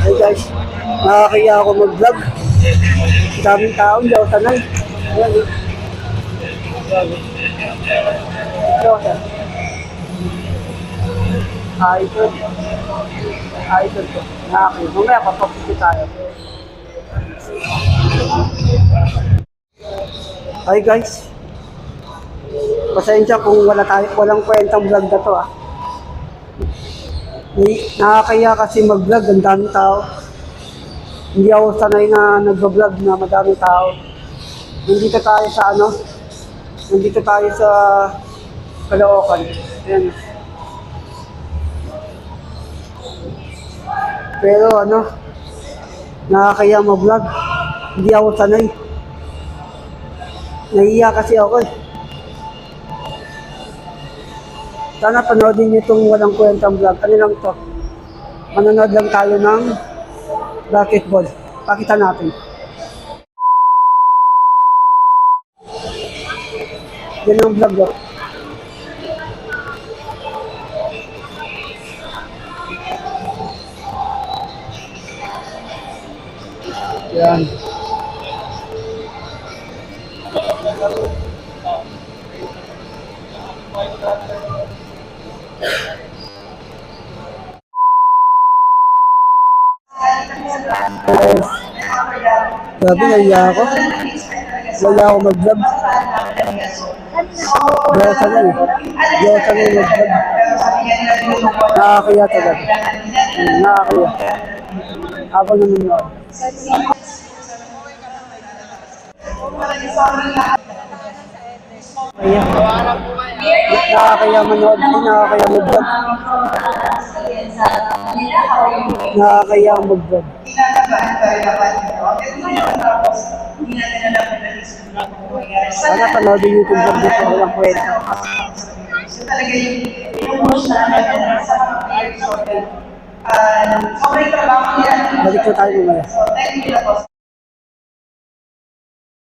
Hey guys, nakakaya ako mag-vlog. Daming tao, hindi ako sanay. Ayan, eh. Ito, sir. Idol. Idol ko. Nakakaya. Mamaya, papapiti tayo. Hi guys. Pasensya kung walang kwentang vlog na to ah. Nakakaya kasi mag-vlog, ang daming tao. Hindi ako sanay na nag-vlog na madaming tao. Nandito tayo sa nandito tayo sa Caloocan. Ayan. Pero nakakaya mag-vlog. Hindi ako sanay. Nahiya kasi ako eh. Sana panoodin niyo itong walang kwentang vlog. Ano lang to? Manonood lang tayo ng basketball. Pakita natin. Yan ang vlog ko. Yan. Grabe, nahiya ako. Wala ako mag-vlog. Hindi ako sanay. Hindi ako sanay mag-vlog. Nakakaya talaga. Nakakaya. Habang nanonood. Kaya. Nakakaya manood. Nakakaya mag-vlog. Nakakaya mag-vlog. Sana panoodin yung vlog dito. Walang kwenta. So talaga yung emotion natin sa mga sobrang trabaho nila. Balik po tayo mamaya. So thank you, boss.